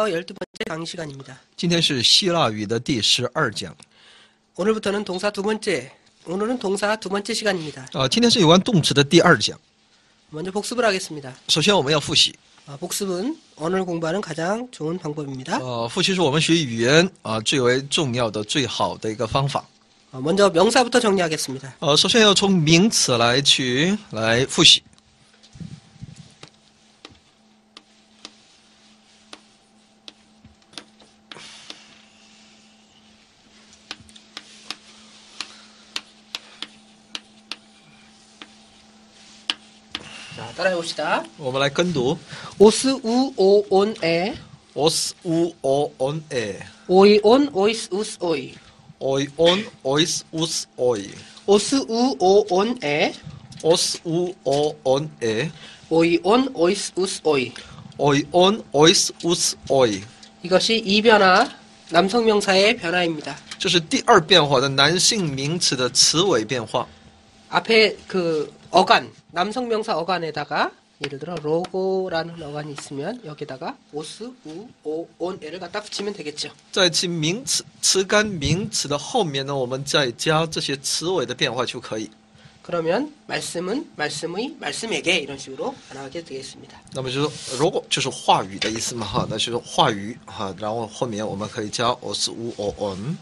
헬라어 12번째 강의 시간입니다. 今天是希腊语的第12讲。 오늘부터는 동사 두 번째, 오늘은 동사 두 번째 시간입니다. 今天是有关动词的第2讲。 먼저 복습을 하겠습니다. 首先我们要复习。 복습은 언어를 공부하는 가장 좋은 방법입니다. 复习是我们学语言最为重要的、最好的一个方法。 먼저 명사부터 정리하겠습니다. 首先要从名词来复习。 자, 따라해봅시다. 我们来跟读。 오스우오온에 os u o on e 오이온 오이스우스 오이 oi on ois us oi 오스우오온에 os u o on e 오이온 오이스우스 오이 oi on ois us oi 이것이 이변화 남성명사의 변화입니다. 这是第2变化的男性名词的词尾变化。 앞에 그 어간, 남성명사 어간에다가 예를 들어 로고라는 어간이 있으면 여기다가 오스, 우, 오, 온, 에를 갖다 붙이면 되겠죠. 在其名词词干名词的后面呢，我们再加这些词尾的变化就可以。 그러면 말씀은 말씀의 말씀에게 이런 식으로 변하게 되겠습니다. 那么就是说如果就是话语的意思嘛哈，那就是话语哈，然后后面我们可以加 os u o on。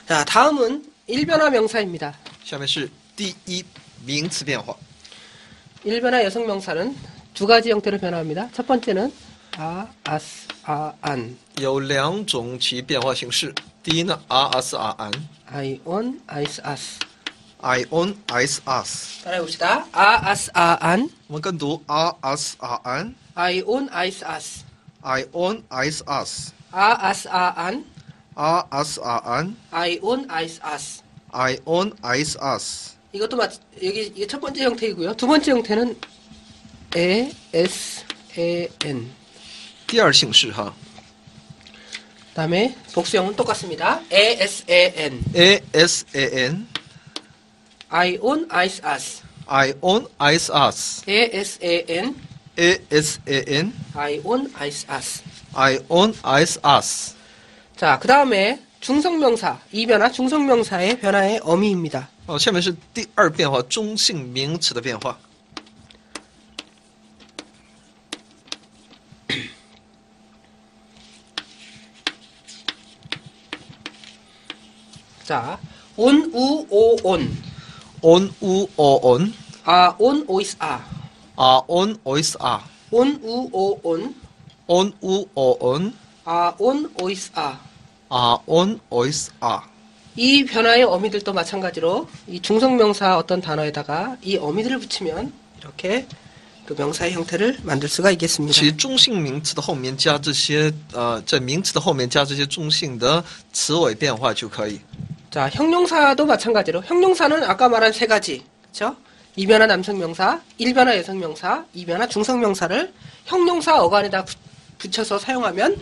자, 다음은 일변화 명사입니다. 下面是第1名词变化。 일변화 여성명사는 두 가지 형태로 변화합니다. 첫 번째는 아스, 아안 有2种其变化形式。第一呢 as an 아이온, 아이스, 아스 I on is us。 따라해봅시다. 아스, 아안 我们跟读 as an 아이온, 아이스, 아스 I on is us 아스, 아안 as an 아이온, 아이스, 아스 I on is us。 이것도 이게 첫 번째 형태이고요. 두 번째 형태는 s, n 第2形式哈。 그다음에 복수형은 똑같습니다. s, n ASAN I on, ice, us I on is us s, n ASAN I on, ice, us I on is us。 자, 그 다음에 중성명사, 이변화 중성명사의 변화의 어미입니다. 下面是第2变化，中性名词的变化。 자, 온, 우, 오, 온 on u o on 아, 온, 오이스, 아 on ois a 온, 우, 오, 온 on u o on 아, 온, 오이스, 아 on ois a。 이 변화의 어미들도 마찬가지로 이 중성명사 어떤 단어에다가 이 어미들을 붙이면 이렇게 그 명사의 형태를 만들 수가 있겠습니다. 其中性名词的后面加这些在名词的后面加这些中性的词尾变化就可以。 자, 형용사도 마찬가지로 형용사는 아까 말한 세 가지, 그렇죠? 이변화 남성명사, 일변화 여성명사, 이변화 중성명사를 형용사 어간에다 붙여서 사용하면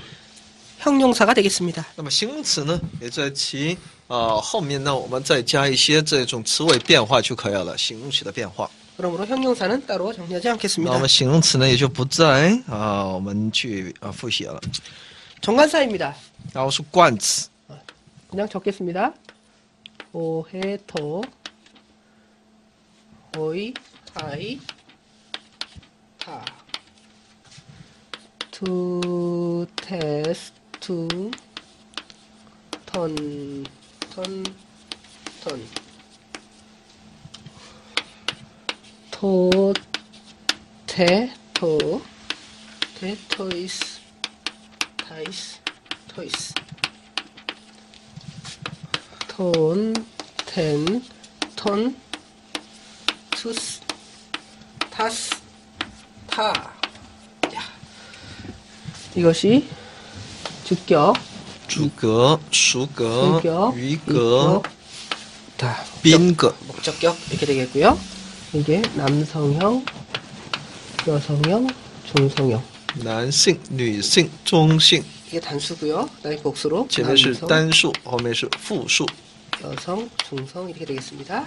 형용사가 되겠습니다. 那么形容词呢，也在其后面呢，我们再加一些这种词尾变化就可以了，形容词的变化。 그러므로 형용사는 따로 정리하지 那 않겠습니다. 我们形容词呢，也就不再我们去复习了。 정관사입니다. 然后是冠词， 그냥 적겠습니다. 오해토, 오이, 하이, 타, 투, 테스, 투, 턴, 토, 테, 토, 테, 토이스, 타이스, 토이스 톤, 텐, 톤, 투스, 타스, 타. 자, 이것이 주격, 主格、属格、 주격, 余格、 다,宾格。 목적격 이렇게 되겠고요. 이게 남성형, 여성형, 중성형. 男性、女性、中性， 이게 단수고요. 그다음에 복수로 前面是 남성, 单数，后面是复数。 여성, 중성 이렇게 되겠습니다.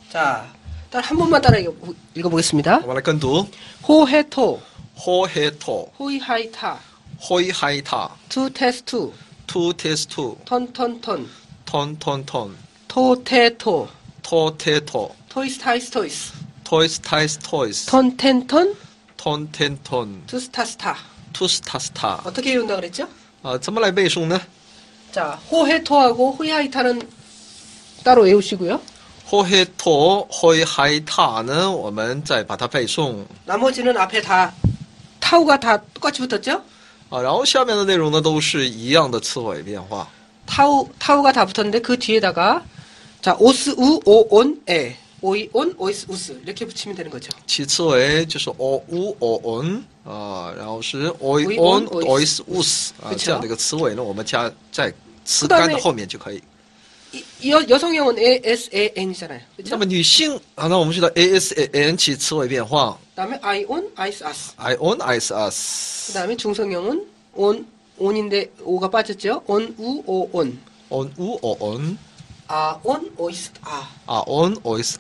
자, 한 번만 따라 읽어보겠습니다. 我们来跟读： 호해토, 호해토、 호이하이타, 灰嗨塔 to test to, to test to ton ton ton, ton ton ton to te to, to te to toys ties toys, toys ties toys ton ten ton, ton ten ton to sta sta. to sta sta 어떻게 외운다 그랬죠? 怎么来背诵呢？ 자, 호헤토하고 호이하이타는 따로 외우시고요. 호헤토 호이하이타呢，我们再把它背诵 나머지는 앞에 다 타우가 다 똑같이 붙었죠? 然后下面的内容呢都是一样的词尾变化。 타우가 다 붙었는데 그 뒤에다가 자, 오스 우 오온 에 오이 온 오이스 우스 이렇게 붙이면 되는 거죠. 其词尾就是 o u o on 然后是 oi oi on on ois us 可以这样的一个词尾呢，我们加在词 그다음에 干的后面就可以。 여성형은 ASAN이잖아요. 那 그렇죠? 么女性那我们知道 a s a n 起词尾变化 그다음에 I on ice us. I on ice us 그다음에 중성형은 on인데 o가 빠졌죠? on 우 오 on. on u o on 아 on 오이스 아. on ois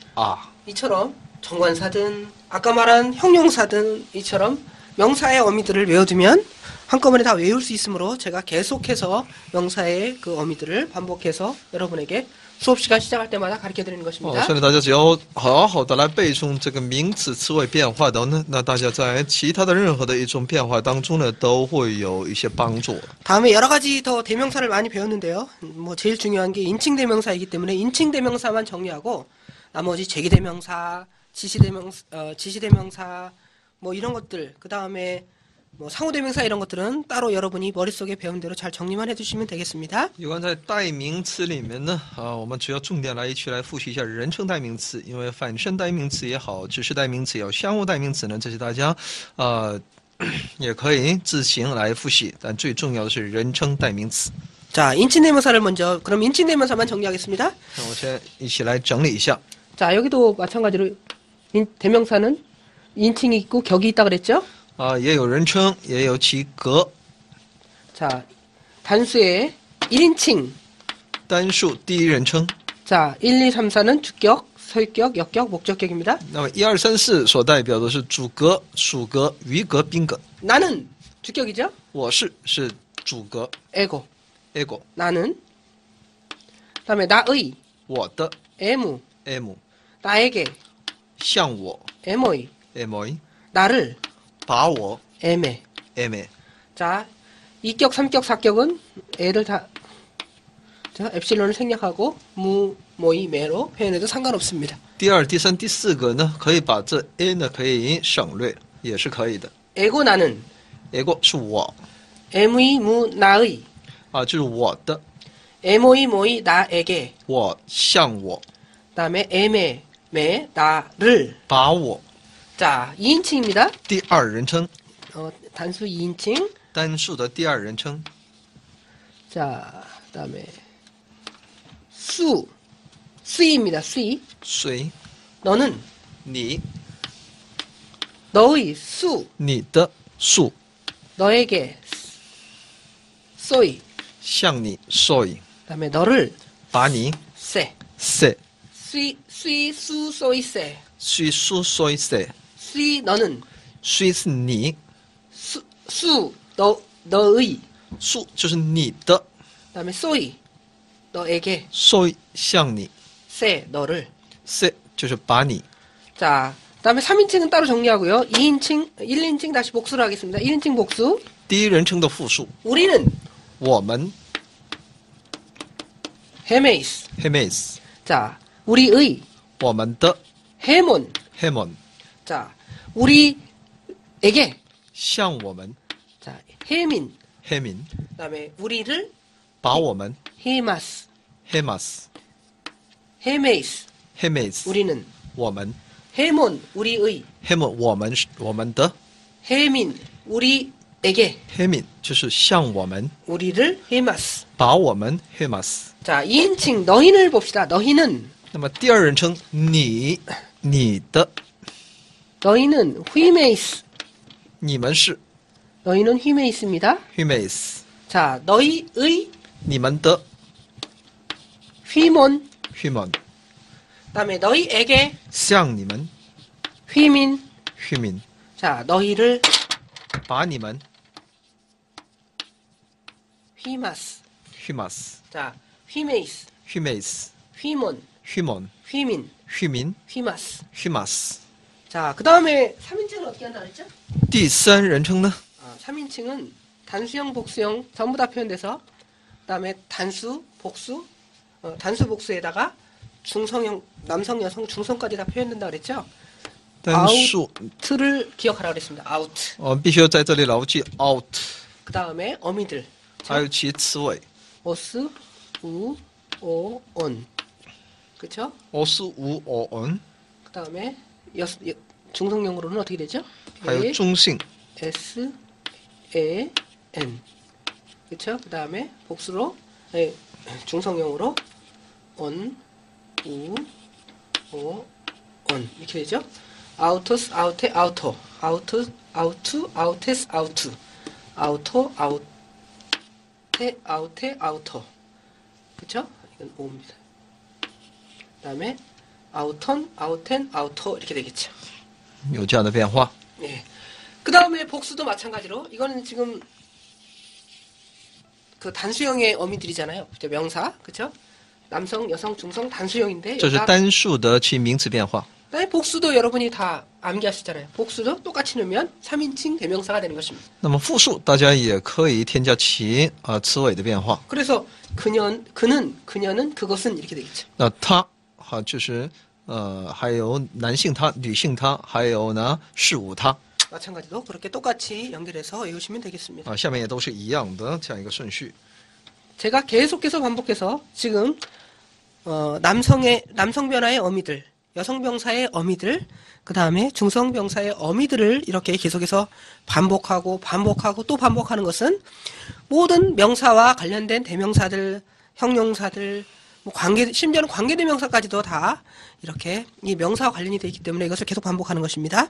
이처럼 정관사든 아까 말한 형용사든 이처럼 명사의 어미들을 외워두면 한꺼번에 다 외울 수 있으므로 제가 계속해서 명사의 그 어미들을 반복해서 여러분에게 수업 시간 시작할 때마다 가르쳐 드리는 것입니다. 所以大家只要好好的来背诵这个名词词尾变化等呢，那大家在其他的任何的一种变化当中呢，都会有一些帮助。 다음에 여러 가지 더 대명사를 많이 배웠는데요. 뭐 제일 중요한 게 인칭 대명사이기 때문에 인칭 대명사만 정리하고 나머지 제기 대명사, 지시 대명사 뭐 이런 것들 그 다음에 뭐 상호 대명사 이런 것들은 따로 여러분이 머릿속에 배운 대로 잘 정리만 해주시면 되겠습니다. 有关在代名词里面呢，我们主要重点来一起来复习一下人称代名词，因为反身代名词也好，指示代名词也好，相互代名词呢，这些大家也可以自行来复习，但最重要的是人称代名词。 자, 인칭 대명사를 먼저 그럼 인칭 대명사만 정리하겠습니다. 那我先一起来整理一下。 자, 여기도 마찬가지로 대명사는 인칭이 있고 격이 있다 그랬죠? 也有人称，也有其格。 자, 단수의 1인칭. 单数第一人称。 자, 1, 2, 3, 4는 주격, 소유격, 역격, 목적격입니다. 那么1、2、3、4所代表的是主格、属格、余格、宾格。 나는 주격이죠? 我是主格 에고. ego， 나는. 그다음에 나의, 我的 에무. m， 나에게, 像我 에모이. m， 나를, 把我 에메. m。 자, 2격, 3격, 4격은 애들 다 자, 엡실론을 생략하고 무, 모이, 메로 표현해도 상관없습니다. 第二、第三、第四个呢，可以把这 a 呢可以省略，也是可以的。 에고 나는, ego 是我 에무이, 무, 나의, 就是我的， 에모이, 모이, 나에게, 我像我， 그다음에 에메, 메, 나를. 把我。 자, 2인칭입니다. 第二人称， 단수 2인칭. 单数的第二人称。 자, 그다음에 수이입니다. 수이. 谁？ 너는 你， 너의 수, 你的数， 너에게 소이. 像你，所以 그다음에 너를 把你 세. 谁 수이, 수, 소이, 세. 虽说说一些， 수이 너는 虽是你， 수, 너의. 数就是你的， 그다음에 소이 너에게, 所以像你， 세 너를. 谁就是把你。 자, 그다음에 3인칭은 따로 정리하고요. 2인칭, 1인칭 다시 복수를 하겠습니다. 1인칭 복수. 第一人称的复数， 우리는 我们 헤메이스. hemes， 자, 우리의 我们的 헤몬. hemon， 자, 우리에게. 像我们 자, 헤민. hemin， 그다음에 우리를 把我们 헤마스. hemas 헤메이스. hemes， 우리는 我们 헤몬. 우리의. hemon， 我们是我们的 헤민. 우리에게. hemin， 就是像我们， 우리를 헤마스. 把我们 hemas。 자, 2인칭 너희를 봅시다. 너희는. 那么第二人称你，你的， 너희는 휘메이스. 你们是 너희는 휘메이스입니다. hemes， 자, 너희의 你们的 휘몬. human， 그다음에 너희에게 像你们 휘민. human， 자, 너희를 把你们 휘마스. 휘마스, 자, 휘메이스, 휘메이스, 휘몬, 휘몬, 휘민, 휘민, 휘마스. 휘마스. 자, 그 다음에 3인칭은 어떻게 한다 그랬죠? 第三人称呢？ 3인칭은 단수형, 복수형 전부 다 표현돼서 그 다음에 단수, 복수, 단수 복수에다가 중성형, 남성, 여성, 중성까지 다 표현된다 그랬죠? 单数， 트를 기억하라 그랬습니다. out. 我们必须要在这里牢记 out， 그 다음에 어미들. 还有其词尾 오스, 우, 오, 온. 그쵸? 어수 우 어언， 그 다음에 중성형으로는 어떻게 되죠? 还有中性 S, E, N. 그쵸? 그 다음에 복수로, 중성형으로 on, 우, 오, on. 이렇게 되죠? 아우토스, 아우테, 아우토. 아우트, 아우투, 아우테스, 아우투. 아우토, 아우테, 아우테, 아우터. 그쵸? 이건 오입니다. 그 다음에 아우턴, 아우텐, 아우터 이렇게 되겠죠. 有这样的变化。 예. 그 다음에 복수도 마찬가지로 이거는 지금 그 단수형의 어미들이잖아요. 그죠? 명사, 그쵸? 남성, 여성, 중성 단수형인데 这是 여기다 单数的其名词变化。 그다음에 복수도 여러분이 다 암기하시잖아요. 복수도 똑같이 넣으면 3인칭 대명사가 되는 것입니다. 那么复数大家也可以添加其词尾的变化。 그래서 그녀는, 그것은 이렇게 되겠죠. 那他就是还有男性他、女性他，还有呢事物他 마찬가지로 그렇게 똑같이 연결해서 외우시면 되겠습니다. 下面也都是一样的这样一个顺序。 제가 계속해서 반복해서 지금 남성 병사의 어미들, 여성 병사의 어미들, 그 다음에 중성 병사의 어미들을 이렇게 계속해서 반복하고 또 반복하는 것은 모든 명사와 관련된 대명사들, 형용사들, 뭐 심지어는 관계대명사까지도 다 이렇게 이 명사와 관련이 되어 있기 때문에 이것을 계속 반복하는 것입니다.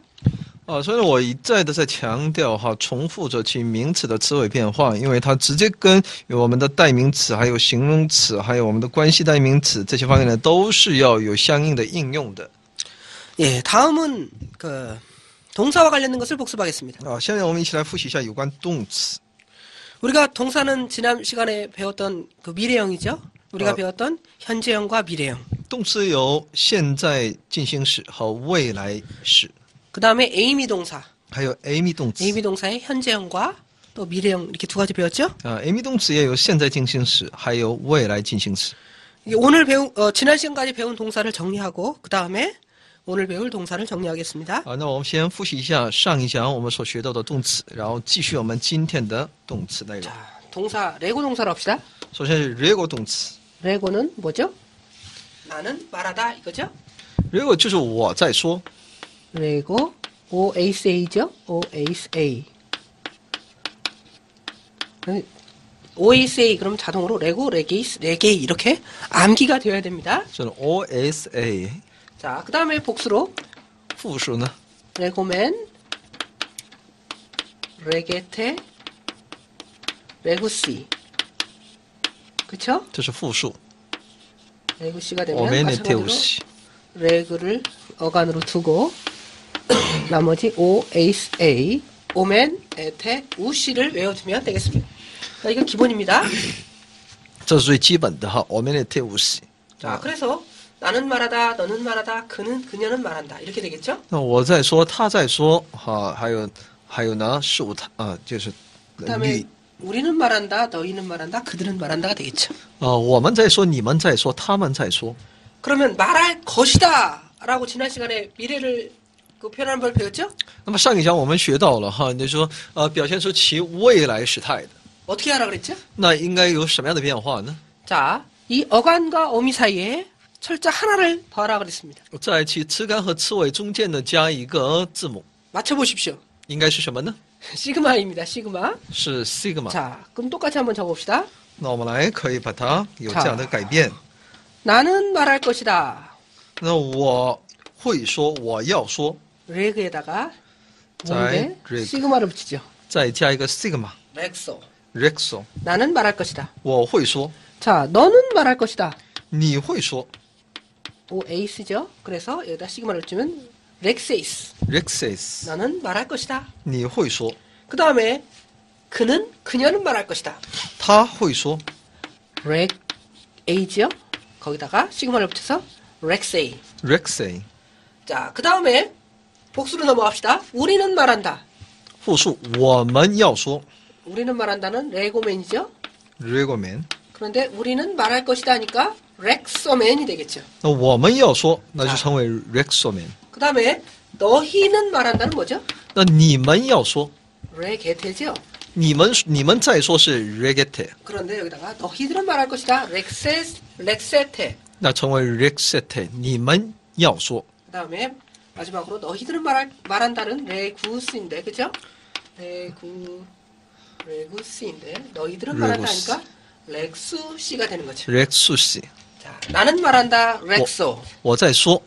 所以我一再的在强调重复着其名词的词尾变化，因为它直接跟我们的代名词、还有形容词、还有我们的关系代名词这些方面呢，都是要有相应的应用的。 예, 다음은 그 동사와 관련된 것을 복습하겠습니다. 下面我们一起来复习一下有关动词。 우리가 동사는 지난 시간에 배웠던 그 미래형이죠. 우리가 배웠던 현재형과 미래형. 动词有现在进行时和未来时， 그 다음에 에이미 동사. 还有 Amy 动词。 에이미 동사의 현재형과 또 미래형 이렇게 두 가지 배웠죠. Amy 动词也有现在进行时，还有未来进行时。 오늘 지난 시간까지 배운 동사를 정리하고 그 다음에 오늘 배울 동사를 정리하겠습니다. 那我们先复习一下上一讲我们所学到的动词，然后继续我们今天的动词内容。 자, 동사 레고 동사로 합시다. 首先是 Lego 动词 레고는 뭐죠? 나는 말하다 이거죠? ，Lego 就是我在说， 레고 OASA죠? OASA. OASA 그럼 자동으로 레고, 레게이스, 레게이 이렇게 암기가 되어야 됩니다. 这是 OSA。 자, 그 다음에 복수로 复数呢， 레고맨, 레게테, 레구시. 그쵸? 这是复数。 레구시가 되면 오메네테우시 마찬가지로 레그를 어간으로 두고 나머지 OASA, 오멘, 에테, 우시를 외워두면 되겠습니다. 자, 이건 기본입니다. 这是最基本的哈 ，Omeneteus。 자, 그래서 나는 말하다, 너는 말하다, 그녀는 말한다 이렇게 되겠죠? 那我在说，他在说，还有呢，事物他就是 그다음에 우리는 말한다, 너희는 말한다, 그들은 말한다가 되겠죠. 我们在说，你们在说，他们在说。 그러면 말할 것이다라고 지난 시간에 미래를 그 표현한 걸 배웠죠? 那么上一讲我们学到了哈，你就说表现出其未来时态的， 어떻게 하라 그랬죠? 那应该有什么样的变化呢？ 자, 이 어간과 어미 사이에 철자 하나를 더하라 그랬습니다. 在其词干和词尾中间呢加一个字母， 맞춰보십시오. 应该是什么呢？ 시그마입니다. 시그마. 是 sigma。 자, 그럼 똑같이 한번 적어봅시다. 那我们来可以把它有这样的改变。 나는 말할 것이다. 那我会说，我要说， 레그에다가 자, 뭔데? 레그. 시그마를 붙이죠. 再加一个 sigma。 렉소. Rexo， 나는 말할 것이다. 我会说， 자, 너는 말할 것이다. 你会说 OAS죠. 그래서 여기다 시그마를 붙이면 렉세이스. Rexes， 너는 말할 것이다. 你会说， 그 다음에 그녀는 말할 것이다. 他会说 reg a지요. 거기다가 시그마를 붙여서 rexay. Rexay 자, 그 다음에 복수로 넘어갑시다. 우리는 말한다. 复数我们要说 우리는 말한다는 레고맨이죠. recommend 그런데 우리는 말할 것이다 하니까 렉소맨이 되겠죠. 那我们要说那就称为 recommend 그 다음에 너희는 말한다는 뭐죠? 那你们要说 레게테죠. 你们再说是 regete 그런데 여기다가 너희들은 말할 것이다. 렉세테. 那成为 rexete 你们要说 그 다음에 마지막으로 너희들은 말한다는 레구스인데, 그죠? 레구스인데 너희들은 말한다 레구스. 하니까 렉수시가 되는 거죠. 렉수시 자, 나는 말한다. 렉소. 我在说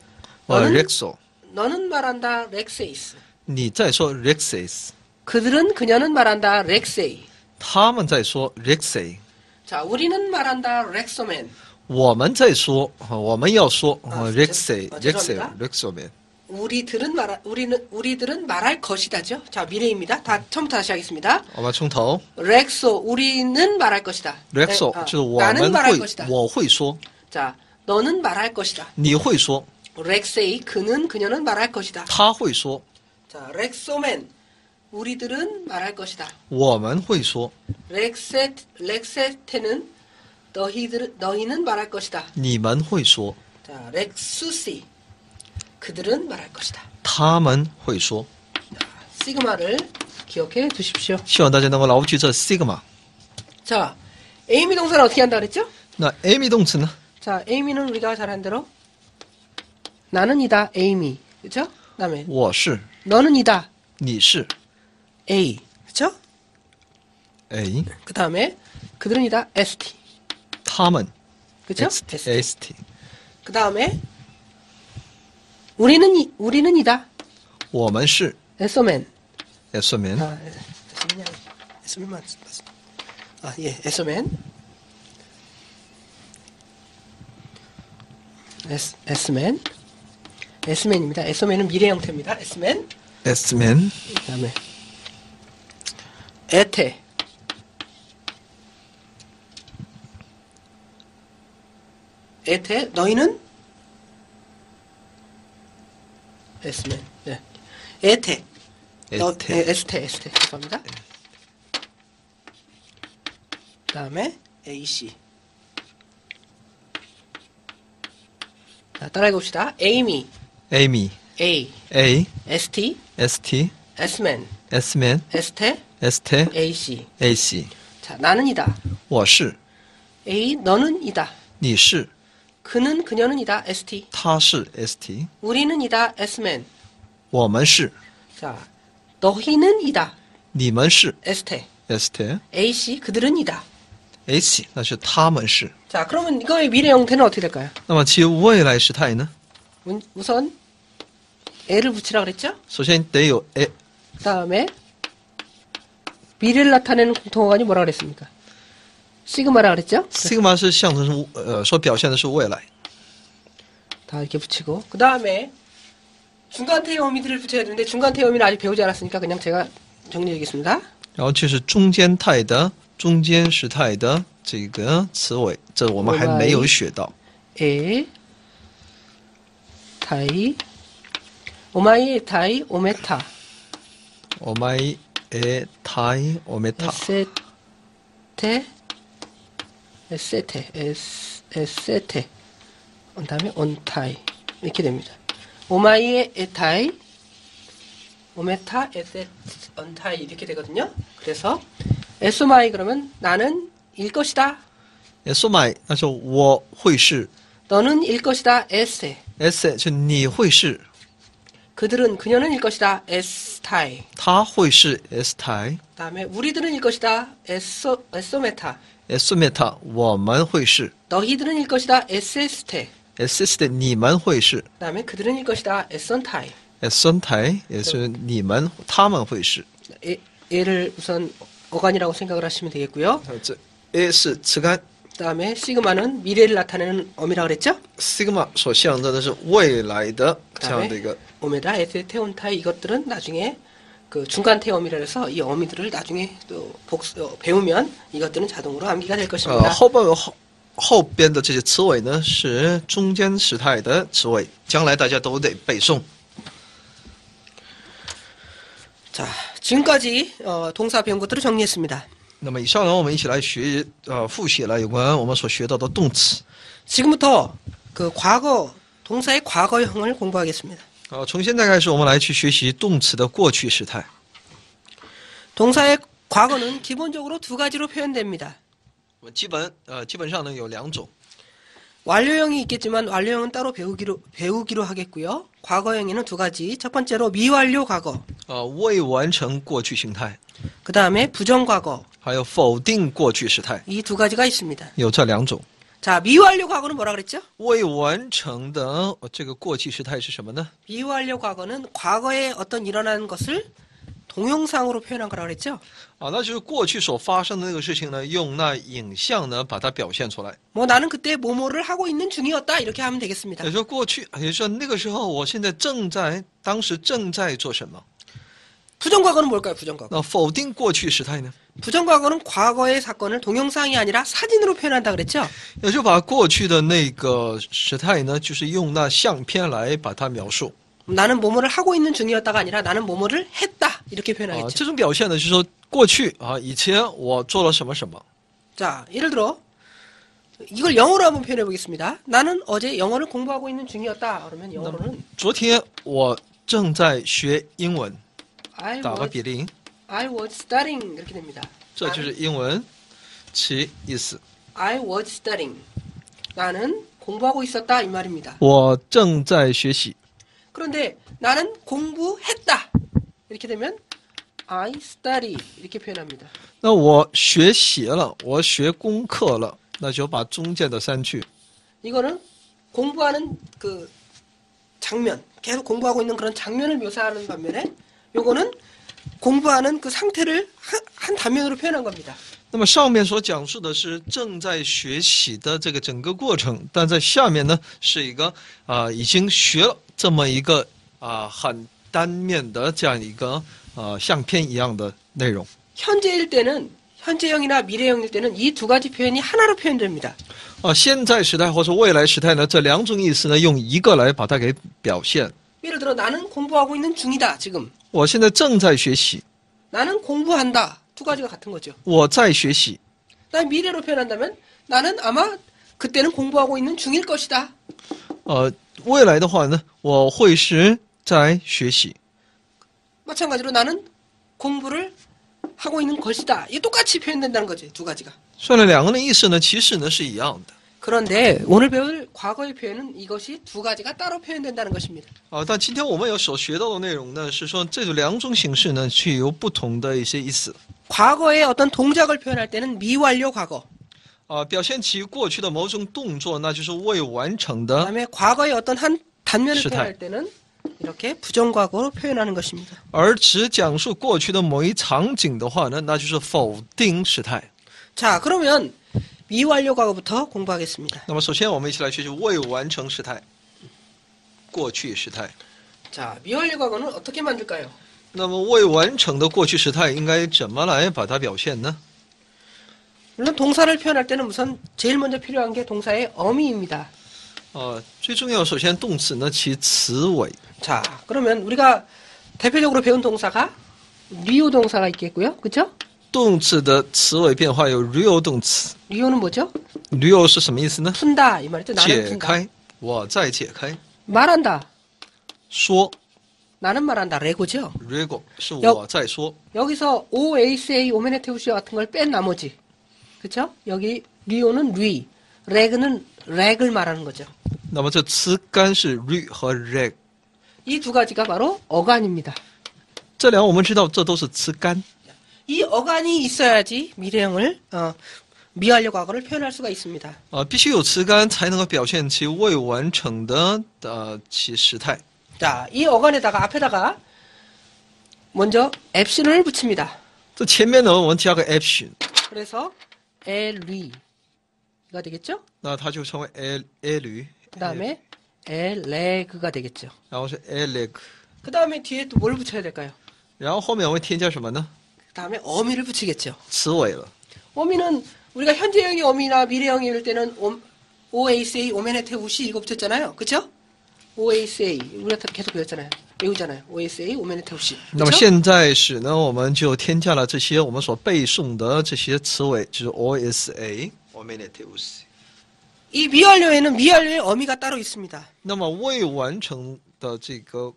너는? 렉소 너는 말한다. 렉세이스. 你在说 rexes 그들은 그녀는 말한다. 렉세이. 他们在说 rexay 자, 우리는 말한다. 렉소맨. 我们在说我们要说 rexay 죄송합니다. rexoman 우리들은 말할 것이다죠. 자, 미래입니다. 처음부터 다시 하겠습니다. 我们从头 렉소, 우리는 말할 것이다. Rexo 네, 就是我 나는 们 말할 会 것이다. 我会说 자, 너는 말할 것이다. 你会说 렉세이, 그녀는 말할 것이다. 他会说 자, 렉소맨, 우리들은 말할 것이다. 我们会说 렉세테는 너희는 말할 것이다. 你们会说 자, 렉수시, 그들은 말할 것이다. 他们会说 시그마를 기억해 두십시오. 希望大家能够牢记这 sigma 자, 에이미 동사는 어떻게 한다 그랬죠? 那 Amy 动词呢 자, 에이미는 우리가 잘 한 대로 나는 이다, 에이미. 그죠? 그다음에 我是 너는 이다, 你是 A. 그죠? A 그다음에 그들은 이다, ST. 他们 그죠? ST 그다음에 우리는 이다, 我们是 에소맨. 에소맨 아, 에소맨만. 아, 예, 에소맨. 에스맨. 에스맨입니다. 에소맨은 미래 형태입니다. 에스맨. S맨 그다음에 에테. 에테, 너희는 에스맨. 네. 에테. 에테 에스테. 죄송합니다. 그다음에 AC. 자, 따라해 봅시다. 에이미, Amy A, A ST, ST S맨, S맨 에스테, ST AC. AC 자, 나는 이다. 我是 A, 너는 이다. 你是 그는, 그녀는 이다. ST. 他是 ST 우리는 이다. S맨. 我们是 자, 너희는 이다. 你们是 ST. ST AC, 그들은 이다. H 那是他们是 자, 그러면 이거의 미래 형태는 어떻게 될까요? 那么其未来时态呢 우선 L을 붙이라 그랬죠? 首先得有 A 그 다음에 미래를 나타내는 공통어간이 뭐라 그랬습니까? 시그마라 그랬죠? sigma 是象征所表现的是未来 다 이렇게 붙이고 그 다음에 중간 태의 어미들을 붙여야 되는데 중간 태의 어미는 아직 배우지 않았으니까 그냥 제가 정리하겠습니다. 然后就是中间态的中间时态的这个词尾，这我们还没有学到。 에 타이 오마이 타이 오메타 お前えたいおめた 에세테 그 다음에 온타이 이렇게 됩니다. 오마이의 에타이 오메타 에세 온타이 이렇게 되거든요. 그래서 에소마이 그러면 나는 일 것이다. 也说买，那时候我会是 너는 일 것이다. 에세 S 就你会是， 그들은 그녀는 일 것이다. 에스타이 他会是 S 台 그다음에 우리들은 일 것이다. 에소메타 S 面他我们会是 너희들은 일 것이다. 에세스테 S 的你们会是 그다음에 그들은 일 것이다. 에선타이 S 台也是你们他们会是， 얘를 우선 어간이라고 생각을 하시면 되겠고요. 这 A 是词干 그다음에 시그마는 미래를 나타내는 어미라고 그랬죠? sigma 所象征的是未来的这样的一个 오메다, 에세, 테온타이 이것들은 나중에 그 중간 태어미라 해서 이 어미들을 나중에 또 배우면 이것들은 자동으로 암기가 될 것입니다. 后边的这些词尾呢是中间时态的词尾，将来大家都得背诵。 자, 지금까지 동사 배운 것들을 정리했습니다. 那么以上呢，我们一起来复习了有关我们所学到的动词。 지금부터 그 과거 동사의 과거형을 공부하겠습니다. 从现在开始，我们来去学习动词的过去时态。 동사의 과거는 기본적으로 두 가지로 표현됩니다. 我们基本上呢有两种。 완료형이 있겠지만 완료형은 따로 배우기로 하겠고요. 과거형에는 두 가지. 첫 번째로 미완료 과거. 未完成过去形态， 그 다음에 부정과거. 还有否定过去时态， 이 두 가지가 있습니다. 有这两种。 자, 미완료 과거는 뭐라 그랬죠? 未完成的这个过去时态是什么呢？ 미완료 과거는 과거에 어떤 일어난 것을 동영상으로 표현한 거라 그랬죠? 那就是过去所发生的那个事情呢，用那影像呢把它表现出来。 뭐 나는 그때 뭐뭐를 하고 있는 중이었다 이렇게 하면 되겠습니다. 也就是说过去，也就是说那个时候，我现在当时正在做什么？ 부정과거는 뭘까요? 부정과거. 那否定过去时态呢？ 부정과거는 과거의 사건을 동영상이 아니라 사진으로 표현한다 그랬죠? 也就把过去的那个时态呢，就是用那相片来把它描述。 나는 뭐뭐를 하고 있는 중이었다가 아니라 나는 뭐뭐를 했다 이렇게 표현하겠죠. 这种表现呢，就是说过去以前我做了什么什么。 자, 예를 들어 이걸 영어로 한번 표현해 보겠습니다. 나는 어제 영어를 공부하고 있는 중이었다. 그러면 영어로는 昨天我正在学英文， I 打个 was, 比例， I was studying 이렇게 됩니다. 这就是英文其意思。 I was studying. 나는 공부하고 있었다 이 말입니다. 我正在学习。 그런데 나는 공부했다. 이렇게 되면 I study 이렇게 표현합니다. 那我学习了，我学功课了，那就把中间的删去。 이거는 공부하는 그 장면, 계속 공부하고 있는 그런 장면을 묘사하는 반면에 요거는 공부하는 그 상태를 한 단면으로 표현한 겁니다. 那么上面所讲述的是正在学习的这个整个过程，但在下面呢是一个已经学了这么一个很单面的这样一个相片一样的内容。 현재일 때는 현재형이나 미래형일 때는 이 두 가지 표현이 하나로 표현됩니다. 现在时态或者未来时态呢，这两种意思呢用一个来把它给表现。 예를 들어 나는 공부하고 있는 중이다 지금. 我现在正在学习， 나는 공부한다. 두 가지가 같은 거죠. 我在学习。 난 미래로 표현한다면 나는 아마 그때는 공부하고 있는 중일 것이다. 未来的话呢，我会是在学习。 마찬가지로 나는 공부를 하고 있는 것이다. 이게 똑같이 표현된다는 거지 두 가지가. 虽然两个的意思呢，其实呢是一样的。 그런데 오늘 배울 과거의 표현은 이것이 두 가지가 따로 표현된다는 것입니다. 但今天我们所学到的内容呢，是说这两种形式呢具有不同的一些意思。 과거의 어떤 동작을 표현할 때는 미완료 과거. 表现其过去的某种动作，那就是未完成的。 그다음에 과거의 어떤 한 단면을 시态. 표현할 때는 이렇게 부정과거로 표현하는 것입니다. 而只讲述过去的某一场景的话呢，那就是否定时态。 자, 그러면 미완료 과거부터 공부하겠습니다. 那么首先我们一起来学习未完成时态，过去时态。 자, 미완료 과거는 어떻게 만들까요? 那么未完成的过去时态应该怎么来把它表现呢？ 물론 동사를 표현할 때는 우선 제일 먼저 필요한 게 동사의 어미입니다. 最重要，首先动词呢其词尾。 자, 그러면 우리가 대표적으로 배운 동사가 리오 동사가 있겠고요. 그렇죠? 动词的词尾变化有 real 动词 리오는 뭐죠? ，real 是什么意思呢？ 푼다 이 말이죠. 나는 解 푼다. 开，我在解开。 말한다. 说 나는 말한다. 레고죠. rego 是我在说。 여기서 OACA 오메네테우시아 같은 걸 뺀 나머지. 그렇죠? 여기 리오는 리, 레그는 렉을 말하는 거죠. 那么这词干是 re 和 reg， 이 두 가지가 바로 어간입니다. 这两个我们知道这都是词干。 이 어간이 있어야지 미래형을 미완료 과거를 표현할 수가 있습니다. 必须有词干才能够表现其未完成的其时态。 자, 이 어간에다가 앞에다가 먼저 앱신을 붙입니다. 这前面呢我们加个 action， 그래서 엘리가 되겠죠? 那它就成为 elu， 그 다음에 엘레그가 되겠죠. 然后是 eleg， 그 다음에 뒤에 또 뭘 붙여야 될까요? 然后后面我会添加什么呢？ 그다음에 어미를 붙이겠죠. 词尾了。 어미는 우리가 현재형의 어미나 미래형일 때는 OACA, 오메네테 우시 이거 붙였잖아요. 그쵸? OACA 우리가 계속 배웠잖아요. 외우잖아요. OACA, 오메네테 우시. 那么 그쵸? 现在时呢，我们就添加了这些我们所背诵的这些词尾，就是 OSA。 이 미완료에는 미완료의 어미가 따로 있습니다. 那么未完成的这个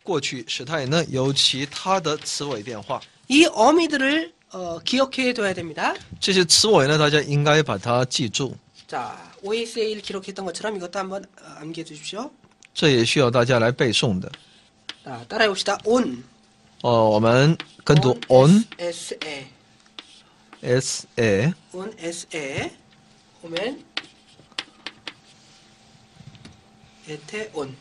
过去时态呢，有其他的词尾变化。 이 어미들을 기억해 둬야 됩니다. 这些词尾呢，大家应该把它记住， 자, OACA를 기록했던 것처럼 이것도 한번 암기해 두십시오. 这也需要大家来背诵的。 자, 따라해 봅시다. on, 我们跟读 on SA, s a on SA, 오면 에테 on.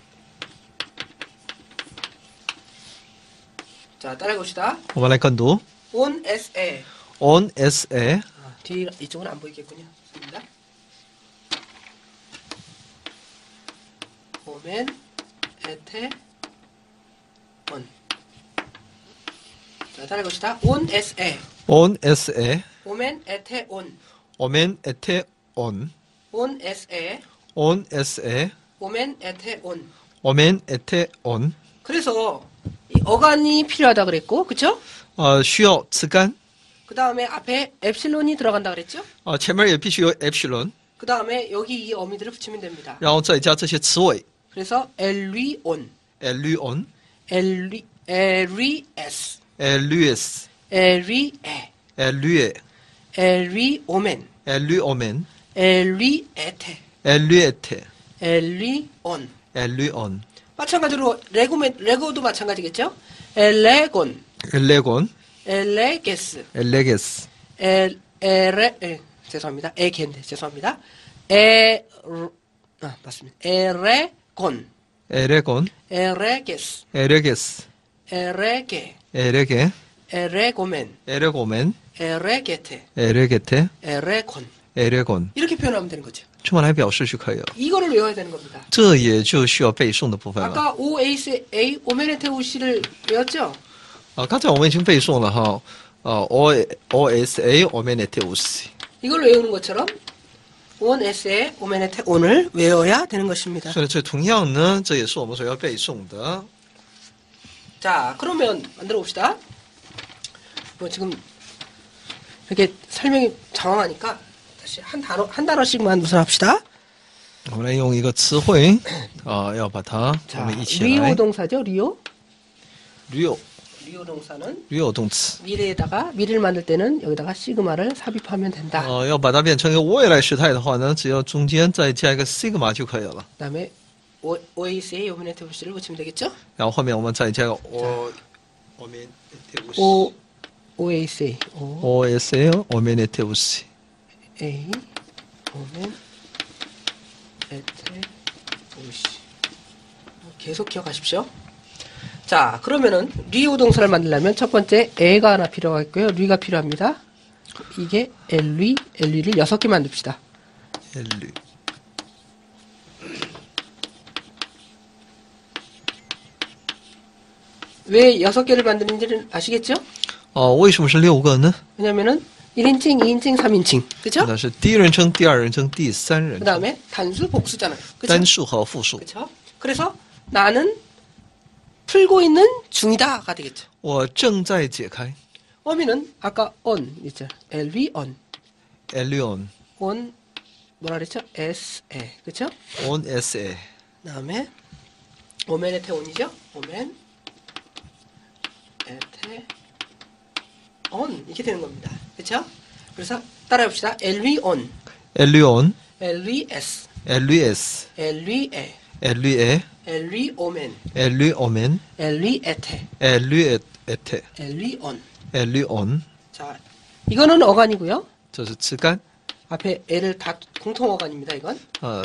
자, 따라해 봅시다. 我们来跟读 on SA. on s a 뒤 이쪽은 안 보이겠군요. 입니다. 오면 에테 on. 자, 따라해 봅시다. on SA. on s a 오면 에테 on. 오멘 에테 on on SA. on s a 오면 에테 on. 오멘 에테 on 그래서 이 어간이 필요하다 그랬고, 그쵸? 需要词干 그 다음에 앞에 엡실론이 들어간다 그랬죠? 前面也必须有 epsilon， 그 다음에 여기 이 어미들을 붙이면 됩니다. 然后再加这些词尾 그래서 엘리온, elyon 에리에스, elus 에리에, elue 엘리오멘, elyomen 엘리에테, eluete 엘리온. elyon 마찬가지로 레고도 마찬가지겠죠? 엘레곤, elegon 엘레게스, eleges 죄송합니다. 죄송합니다. 맞습니다. 에레곤, eregon 에레게스, ereges 에레게, erege 에레고멘, eregomen 에레게테, eregete 에레곤. eregon 이렇게 표현하면 되는 거죠. 这么来表示就可以了。 이거를 외워야 되는 겁니다. 这也就需要背诵的部分了。 아까 OACA, 오메네테우시를 외웠죠? 刚才我们已经背诵了哈，OSA 오메네테우스。 이걸 외우는 것처럼 ONSA, 오메네테온을 외워야 되는 것입니다. 所以这同样呢，这也是我们所要背诵的。 자, 그러면 만들어 봅시다. 뭐 지금 이렇게 설명이 장황하니까 다시 한 단어씩만 우선 합시다. 我们来用一个词汇要把它我 자, 们一起来 리오 동사죠, 리오. 리오 리오 동사는 리오 动词 미래를 만들 때는 여기다가 시그마를 삽입하면 된다. 要把它变成一个未来时态的话呢，只要中间再加一个 sigma 就可以了。 그다음에 OACA, 오메네테우시를 붙이면 되겠죠? 然后后面我们再加个 OACA, OSA 오메네테우스。 A, 오멘, 에테, 오시. 계속 기억하십시오. 자, 그러면은 리오 동사를 만들려면 첫 번째 에가 하나 필요하고요. 리가 필요합니다. 이게 엘리를 6개 만듭시다. 엘류 왜 6개를 만드는지는 아시겠죠? 为什么是6个呢？ 왜냐면은 1인칭, 2인칭, 3인칭. 그쵸? 那是第一人称、第二人称、第三人 그 称， 다음에 단수, 복수잖아요. 그쵸? 单数和复数。 그쵸? 그래서 나는 풀고 있는 중이다가 되겠죠. 我正在解开 어미는 아까 on 있죠. LV on. elyon on 뭐라 그랬죠? SA. 그쵸? on sa 그다음에 오멘 에테 온이죠? 오멘 에테 on 이렇게 되는 겁니다. 그쵸? 그래서 따라해 봅시다. LV on, elyon LVS, elus LVE, elue LV 오멘, eluomen LV 에테, eluete LV on. elyon 자, 이거는 어간이고요. 这是词干 앞에 L을 다 공통 어간입니다. 이건.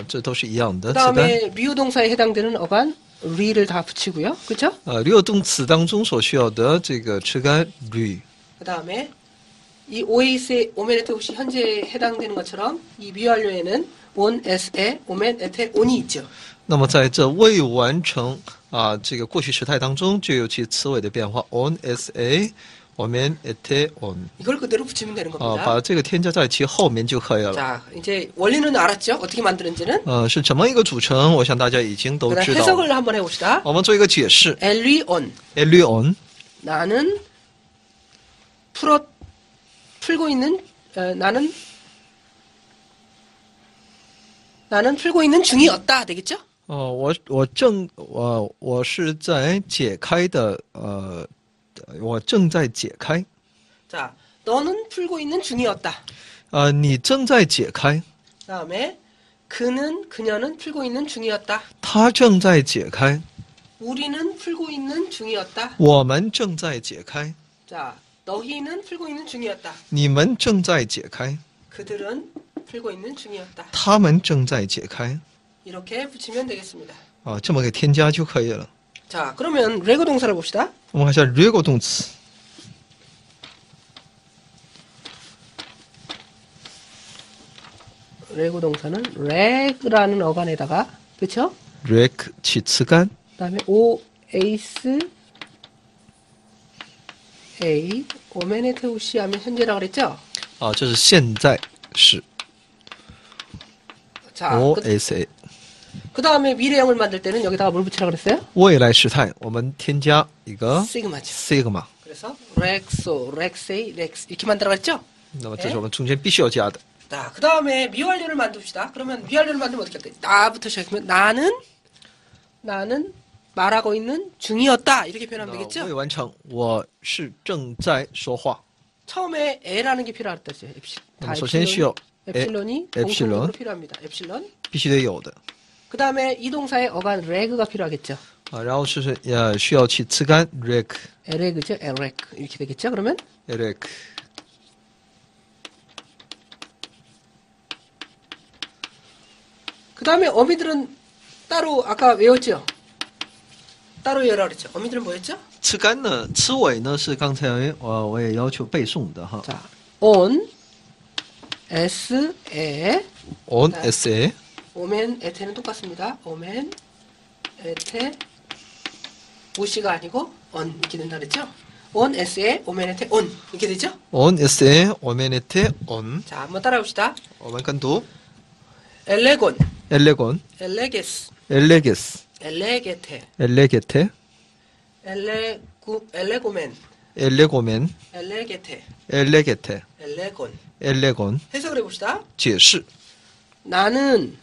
这都是一样的 그 词干 다음에 리오 동사에 해당되는 어간 리를 다 붙이고요. 그쵸? 六动词当中所需要的这个词干 류 그 다음에 이 OAC의 오멘 에테 옷이 현재에 해당되는 것처럼 이 미완료에는 on, s에, 오멘 에테 온이 있죠. 那么在这未完成这个过去时态当中就有其词尾的变化 on sa 오면 에테 on 이걸 그대로 붙이면 되는 겁니다. 把这个添加在其后面就可以了。 자, 이제 원리는 알았죠? 어떻게 만드는지는? 是怎么一个组成？我想大家已经都 그다음 知道。 해석을 한번 해봅시다. 我们做一个解释。 엘리 on. 엘리 on 나는 풀고 있는 나는 풀고 있는 중이었다 되겠죠? 我是在解开的我正在解开。 자, 너는 풀고 있는 중이었다. 你正在解开。 그다음에 그녀는 풀고 있는 중이었다. 他正在解开。 우리는 풀고 있는 중이었다. 我们正在解开。 자, 너희는 풀고 있는 중이었다. 你们正在解开。 그들은 풀고 있는 중이었다. 他们正在解开。 이렇게 붙이면 되겠습니다. 这么给添加就可以了。 자, 그러면 레고 동사를 봅시다. 我们看一下 레고 动词。 레고 동사는 렉라는 어간에다가 그렇죠? 렉 치츠간 그다음에 o 에이스 a 오메네테우시 하면 현재라고 그랬죠? 这是现在时 자, OSA 그다음에 미래형을 만들 때는 여기다가 뭘 붙이라고 그랬어요? 未来时态我们添加一个 시그마죠. sigma 그래서 렉소, 렉세이, 렉스 이렇게 만들어 그랬죠? 那么这是我们中间必须要加的。 자, 그다음에 미완료를 만듭시다. 그러면 미완료를 만들면 어떻게 할까요? 나부터 시작하면 나는 말하고 있는 중이었다. 이렇게 표현하면 未 되겠죠? 完成我是正在说话。 처음에 L라는 게 필요하다 했어요. 다首先需要 epsilon이 epsilon. 공통적으로 필요합니다. epsilon. 必须得有的。 그다음에 이 동사의 어간 레그가 필요하겠죠. 然后是需要去词干 rec 에레그죠. 에렉 이렇게 되겠죠. 그러면 rec 그다음에 어미들은 따로 아까 외웠죠. 따로 외우라 그랬죠. 어미들은 뭐였죠? 词干呢，词尾呢是刚才我也要求背诵的哈。 자, on s 에 on sa 오멘 에테는 똑같습니다. 오멘 에테 오시가 아니고 on 이렇게 된다 그랬죠? on s에 오멘 에테 on 이렇게 되죠? on sa 오메네테 on 자, 한번 따라해봅시다. 我们跟读 엘레곤 엘레곤 엘레게스 엘레게스 엘레게테 엘레게테 엘레고멘 엘레고멘 엘레게테 엘레게테 엘레곤 엘레곤 해석을 해봅시다. 解释 나는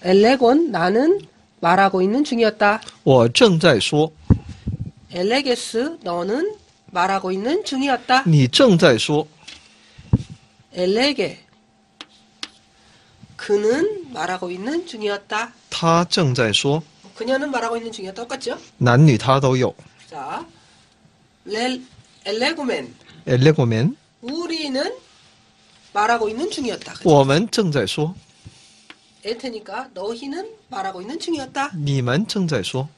엘레곤 나는 말하고 있는 중이었다. 我正在说 엘레게스 너는 말하고 있는 중이었다. 你正在说 엘레게 그는 말하고 있는 중이었다. 他正在说 그녀는 말하고 있는 중이었다. 똑같죠? 男女他都有 자, 엘레고멘 엘레고멘 우리는 말하고 있는 중이었다. 我们正在说 에테니까 너희는 말하고 있는 중이었다. 你们正在说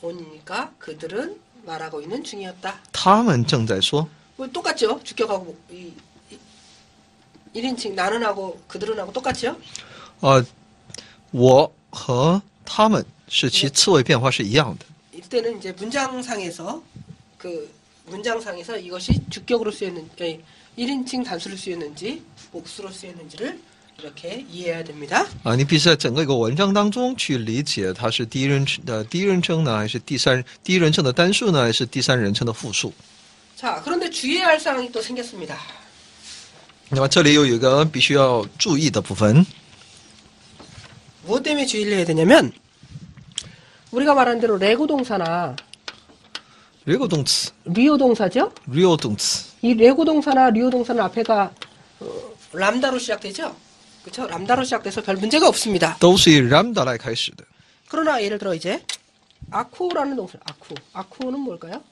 온이니까 그들은 말하고 있는 중이었다. 他们正在说 뭐 똑같죠? 주격하고 1인칭 나는 하고 그들은 하고 똑같죠? 我和他们是其词尾变化是一样的。 이때는 이제 문장상에서 이것이 주격으로 쓰였는 1인칭 단수로 쓰였는지 복수로 쓰였는지를 이렇게 이해해야 됩니다. 你必须在整个一个文章当中去理解它是第一人称呢，还是第一人称的单数呢，还是第三人称的复数。 자, 그런데 주의해야 할 사항이 또 생겼습니다. 那么这里又有一个必须要注意的部分， 무엇 때문에 주의를 해야 되냐면 우리가 말한 대로 레고 동사나 real动词 리오 동사죠? real动词 이 레고 동사나 리오 동사는 앞에가 람다로 시작되죠? 그렇죠? 람다로 시작돼서 별 문제가 없습니다. 都是以 lambda 来开始的。 그러나 예를 들어 이제 아쿠라는 동사, 아쿠는 뭘까요?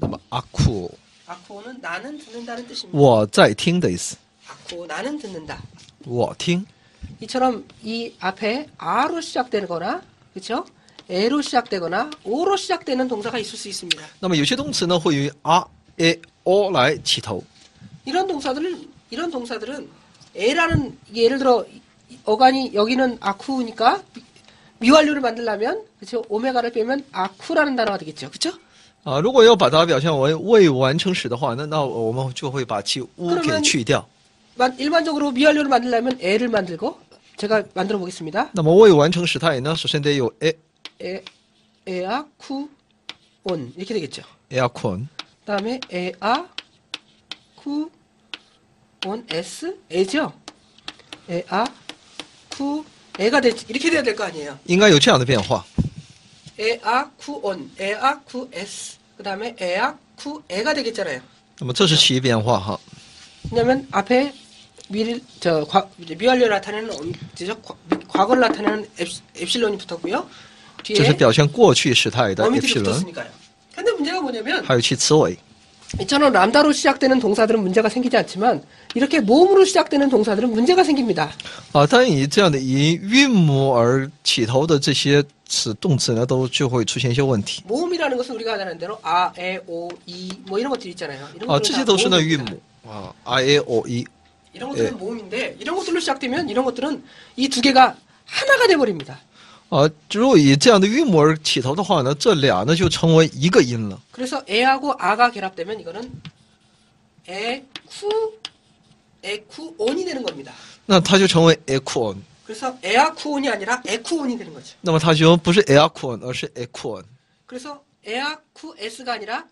那么阿库 아쿠는 나는 듣는다는 뜻입니다. 我在听的意思， 아쿠 나는 듣는다. 我听。 이처럼 이 앞에 아로 시작되거나 그렇죠? 에로 시작되거나 오로 시작되는 동사가 있을 수 있습니다. 那么有些动词呢会以 a e o 来起头， 이런 동사들은 에라는 예를 들어 어간이 여기는 아쿠니까 미완료를 만들려면 그렇죠? 오메가를 빼면 아쿠라는 단어가 되겠죠. 그렇죠? 啊，如果要把它表现为未完成时的话，那我们就会把其乌给去掉。 일반적으로 미완료를 만들려면 애를 만들고 제가 만들어 보겠습니다. 那么未完成时态呢，首先得有 에아 쿠 온 이렇게 되겠죠. 에어컨. 그다음에 에아 쿠 온 s 에죠. 에아 쿠 에가 이렇게 돼야 될 거 아니에요. 应该有这样的变化。 에아 쿠 온 에아 쿠 s 그다음에 에아 쿠 에가 되겠잖아요. 那么这是其一变化哈。 왜냐면 앞에 미완료 나타내는 과거를 나타내는 엡실론이 붙었고요. 这是 뒤에 表现过去时态的 어미들이 epsilon， 붙었으니까요. 근데 문제가 뭐냐면 还有其词尾。 이처럼 람다로 시작되는 동사들은 문제가 생기지 않지만 이렇게 모음으로 시작되는 동사들은 문제가 생깁니다. 啊，但以这样的以韵母而起头的这些动词呢，就会出现一些问题。 모음이라는 것은 우리가 아는 대로 아, 에, 오, 이 뭐 이런 것들 있잖아요. 이런 啊， 것들은 这 다 些都是呢 모음입니다. 韵母啊，I A O E。 이런 것들은 모음인데 이런 것들로 시작되면 이런 것들은 이 두 개가 하나가 돼 버립니다. 啊，如果以这样的韵母而起头的话呢，这俩呢就成为一个音了。 그래서 에하고 아가 결합되면 이거는 에쿠온이 되는 겁니다. 那它就成为 equon， 그래서 에아쿠온이 아니라 에쿠온이 되는 거죠. 那么它就不是 equon， 而是 equon。 그래서 에아쿠에스가 아니라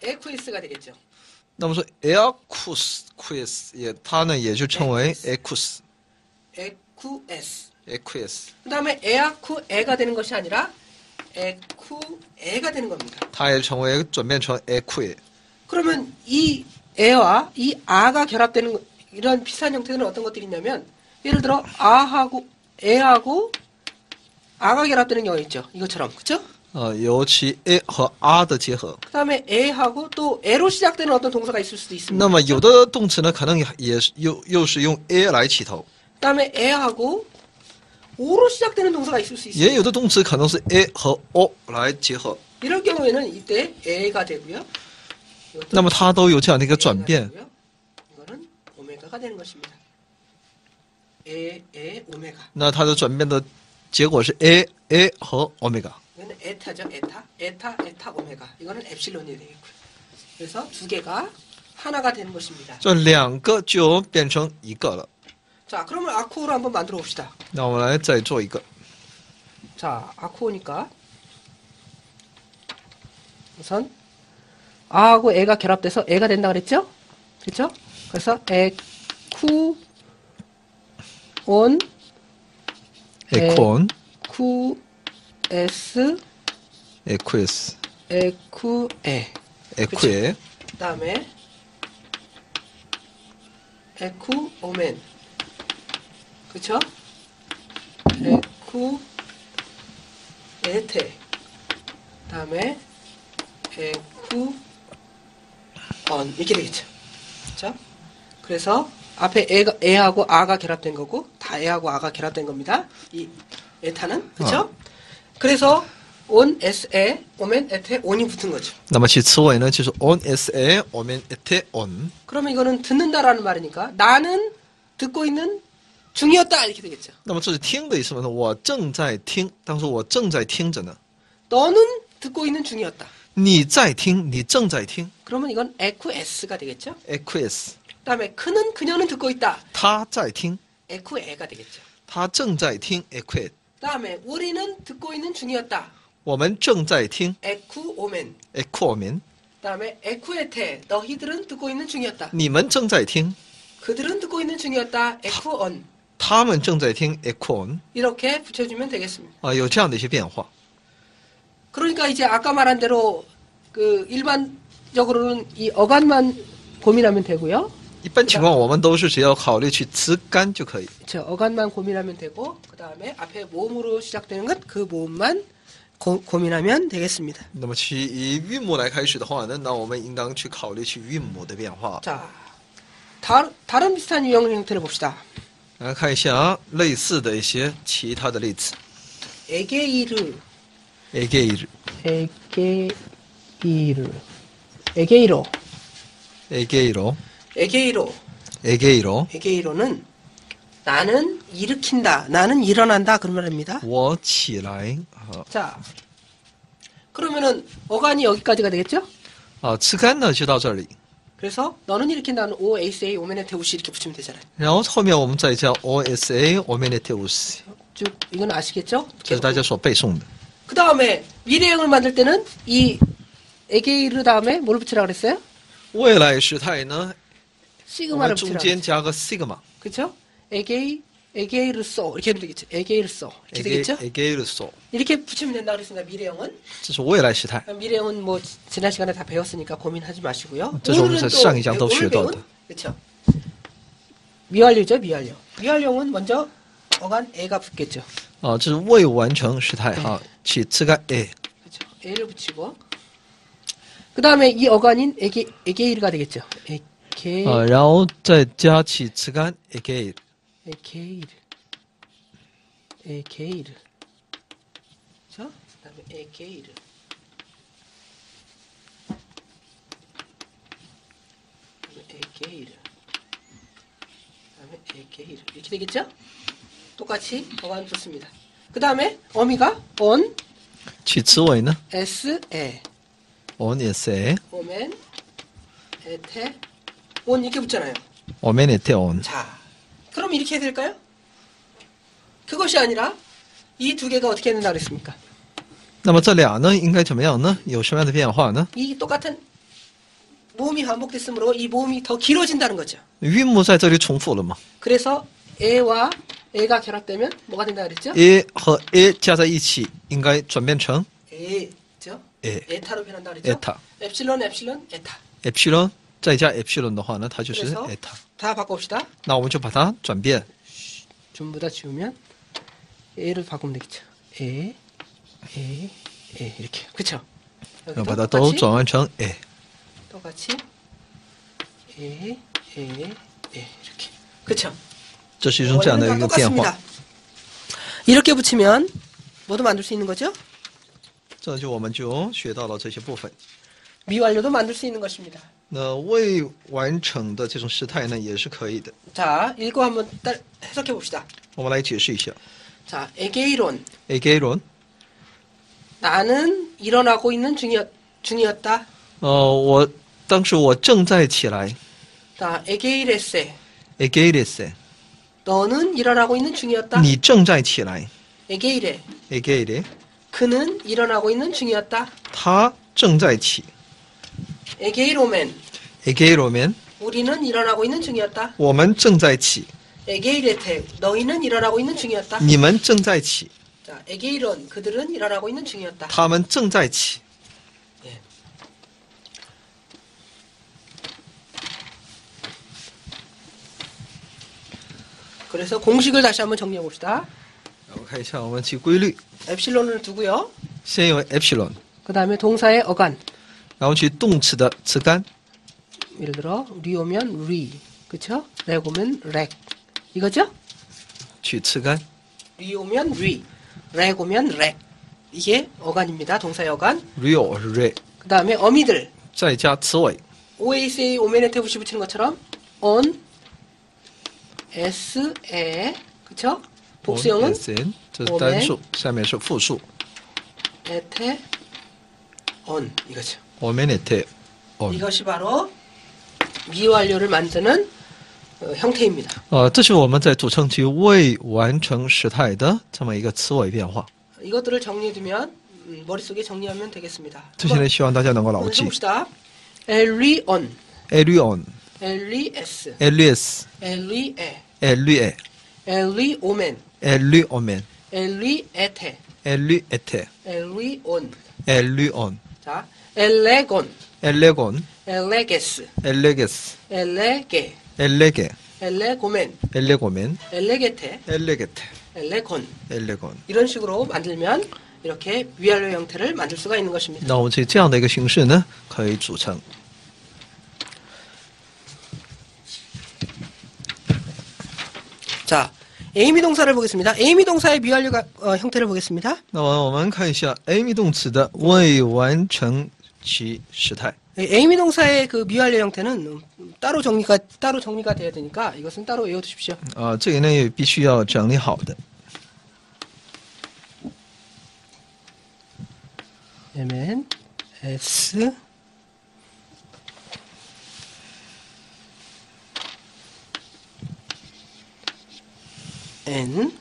에쿠에스가 되겠죠. 那么说 equus quiz 它呢也就称为 equus 에쿠에스. equus， 그다음에 에아쿠에가 되는 것이 아니라 에쿠에가 되는 겁니다. 它也转变成 equi。 그러면 이 에와 이 아가 결합되는 이런 비슷한 형태는 어떤 것들이 있냐면 예를 들어 아하고 에하고 아가 결합되는 경우가 있죠. 이것처럼 그렇죠? 由其 a 和 r 的结合。 그다음에 에하고 또 에로 시작되는 어떤 동사가 있을 수도 있습니다. 那么有的动词呢，可能也是又是用 a 来起头， 그다음에 에하고 오로 시작되는 동사가 있을 수 也 있습니다. 有的动词可能是 a 和 o 来结合。 이럴 경우에는 이때 에가 되고요. 那么它都有这样的一个转变。 되고요. 이거는 오메가가 되는 것입니다. 오메가. 那它的转变的结果是 a 和 omega。 이거는 에타죠. 에타 오메가. 이거는 엡실론이 되겠고요. 그래서 두 개가 하나가 되는 것입니다. 这两个就变成一个了。 자, 그러면 아쿠오로 한번 만들어 봅시다. 那我们来再做一个。 자, 아쿠오니까 우선 아하고 에가 결합돼서 에가 된다 그랬죠? 그렇죠? 그래서 에쿠온 equon 쿠에스 equus 에쿠에 equi 그다음에 에쿠오멘 그쵸? 에쿠에테 그다음에 에쿠온 이렇게 되겠죠. 그쵸? 그래서 앞에 에하고 아가 결합된 거고 다 에하고 아가 결합된 겁니다. 이 에타는 그쵸? 그래서 온 에스에 오멘 에테 온이 붙은 거죠. 那么其词尾呢就是 on s a omen et on。 그러면 이거는 듣는다라는 말이니까 나는 듣고 있는 중이었다 이렇게 되겠죠. 那么这是听的意思吗？我正在听，当时我正在听着呢。 너는 듣고 있는 중이었다. 你在听，你正在听。 그러면 이건 에쿠에스가 되겠죠. equus 그다음에 그녀는 듣고 있다. 他在听， 에쿠에가 되겠죠. 他正在听 equit。 그다음에 우리는 듣고 있는 중이었다. 我们正在听 에쿠오멘. equomen。 그다음에 에쿠에테 너희들은 듣고 있는 중이었다. 你们正在听， 그들은 듣고 있는 중이었다. 에쿠온. 他们正在听 equon。 이렇게 붙여주면 되겠습니다. 啊，有这样的一些变化。 그러니까 이제 아까 말한 대로 그 일반적으로는 이 어간만 고민하면 되고요. 一般情况，我们都是只要考虑去词干就可以。 저 어간만 고민하면 되고 그 다음에 앞에 모음으로 시작되는 것 그 모음만 고민하면 되겠습니다. 那么以韵母来开始的话呢，那我们应当去考虑韵母的变化。 자, 다른 비슷한 유형 형태를 봅시다. 来看一下类似的一些其他的例子。 에게이르, egeir 에게이로, egeiro egeiro 에게이로는 나는 일으킨다. 나는 일어난다. 그런 말입니다. 我起来 자, 그러면은 어간이 여기까지가 되겠죠? 吃干呢就到这里， 그래서 너는 일으킨다는 O, ASA, 오메네테, 우시 이렇게 붙이면 되잖아요. 然后后面我们再加 OSA 오메네테우스， 쭉 이건 아시겠죠? 这是大家所背诵的。 그 다음에 미래형을 만들 때는 이 에게이르 다음에 뭘 붙이라 그랬어요? 未来时态呢，我们 시그마를 中 붙이라 间 그랬죠. 加个 sigma， 그렇죠? 에게이르소 이렇게 하면 되겠죠. 에게이르소 이렇게 되겠죠? 에게르소， 이렇게 붙이면 된다 그랬습니다. 미래형은. 这是未来时态。 미래형은 뭐 지난 시간에 다 배웠으니까 고민하지 마시고요. 这是我们在上一讲都学到的。 그렇죠. 미완료죠, 미완료. 미완료는 먼저 어간 에가 붙겠죠. 这是未完成时态哈，起吃干 A， 그렇죠. 에를 붙이고 그 다음에 이 어간인 에게이르가 되겠죠. 에게 然后再加起吃干 에게， 에게이르 에게이르 그렇죠? 그 다음에 에게이르 에게이르 그다음에 에게이르 이렇게 되겠죠? 똑같이 어간 붙습니다. 그 다음에 어미가 on 起词尾呢 s e on 에세 오멘 에테 on 이렇게 붙잖아요. 오메네테 on， 자, 그럼 이렇게 해야 될까요? 그것이 아니라 이 두 개가 어떻게 된다 그랬습니까? 那么这俩呢应该怎么样呢？有什么样的变化呢？ 이 똑같은 모음이 반복됐으므로 이 모음이 더 길어진다는 거죠. 韵母在这里重复了嘛 그래서 에와 에가 결합되면 뭐가 된다 그랬죠?？A 和 A 加在一起应该转变成 에죠? 에 에타로 변한다 그랬죠? 에타 엡실론 엡실론 에타. epsilon 再加 epsilon 的话呢，它就是 그래서 eta。 다 바꿔봅시다. 那我们就把它转变， 전부 다 지우면 에를 바꾸면 되겠죠. 에 이렇게 그쵸? 然后把它都转换成 A。 똑같이 에 이렇게 그쵸? 这是一种这样的一个变化。 똑같습니다. 이렇게 붙이면 뭐도 만들 수 있는 거죠? 这就我们就学到了这些部分。 미완료도 만들 수 있는 것입니다. 那未完成的这种时态呢，也是可以的。 자, 읽고 한번 해석해 봅시다. 我们来解释一下。 자, 에게이론. 에게론， 나는 일어나고 있는 중이었다. 我当时我正在起来 자, 에게이레세. 에게이레세， 너는 일어나고 있는 중이었다. 你正在起来 에게이레. 에게이레， 그는 일어나고 있는 중이었다. 他正在起 에게이로멘. 에게이로면 우리는 일어나고 있는 중이었다. 我们正在起， 에게이레테. 너희는 일어나고 있는 중이었다. 你们正在起， 자, 에게이론. 그들은 일어나고 있는 중이었다. 他们正在起。 예. 그래서 공식을 다시 한번 정리해 봅시다. 我们看一下我们其规律， 엡실론을 두고요. 先有 epsilon， 그 다음에 동사의 어간. 然后其动词的词干， 예를 들어 리 오면 리, 그쵸? 렉 오면 렉. 이거죠? 取词干， 리 오면 리, 렉 오면 렉. 이게 어간입니다. 동사의 어간. real re， 그 다음에 어미들. 再加词尾， OASA 오메네테 부시 붙이는 것처럼 on, s, 에, 그쵸? 복수형은 SN， 这是单数，下面是复数。 에테, on 이거죠. 오메네테 on， 이것이 바로 미완료를 만드는 형태입니다. 这是我们在组成其未完成时态的这么一个词尾变化。 이것들을 정리해두면 머릿속에 정리하면 되겠습니다. 这些呢，希望大家能够牢 한번 记。 해봅시다. 엘리 on, Elion、 엘리 s, Elias、 엘리 에, Elie、 엘리 오멘, Eliomen、 엘리 에테, Eliete、 엘리 on. Elion、 자, 엘레곤, Elegon、 엘레게스, Eleges、 엘레게, Elege、 엘레고멘, Elegomen、 엘레게테, Elegete、 엘레곤. Elegon。 이런 식으로 만들면 이렇게 위완료 형태를 만들 수가 있는 것입니다. 那我们这样的一个形式呢，可以组成。 자, 에이미 동사를 보겠습니다. 에이미 동사의 미완료 형태를 보겠습니다. 那么我们看一下 Amy 动词的未完成其时态。 에이미 동사의 그 미완료 형태는 따로 정리가 돼야 되니까 이것은 따로 외워두십시오. 这个呢也必须要整理好的。 MN S N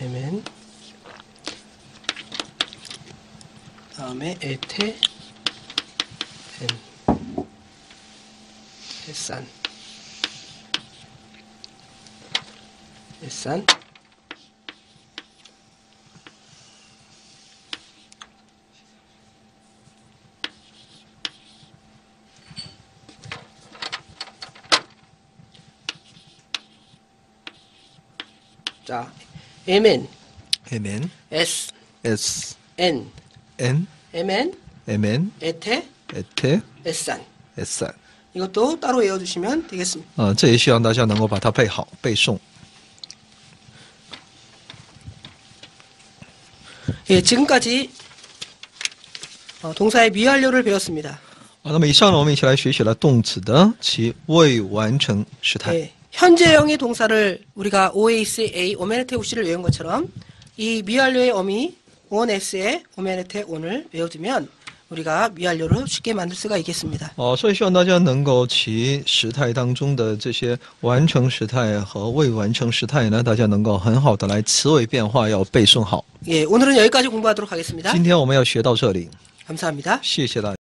MN 다음에 에테 N 해산 해산 자, MN, MN S, S N, N MN, MN 에테, 에테 S산. S 이것도 따로 외워주시면 되겠습니다. 这也希望大家能够把它背好背诵。 예, 지금까지 동사의 미완료를 배웠습니다. 那么以上呢，我们一起来学习了动词的其未完成时态。 예, 현재형의 동사를 우리가 OAC, 오메네테 OC를 외운 것처럼 이 미완료의 어미 ONS의 오메네테 ON을 외워두면 우리가 미완료를 쉽게 만들 수가 있겠습니다. 所以希望大家能够其时态当中的这些完成时态和未完成时态呢，大家能够很好的来词尾变化要背诵好。 예, 오늘은 여기까지 공부하도록 하겠습니다. 今天我们要学到这里， 감사합니다. 谢谢大家。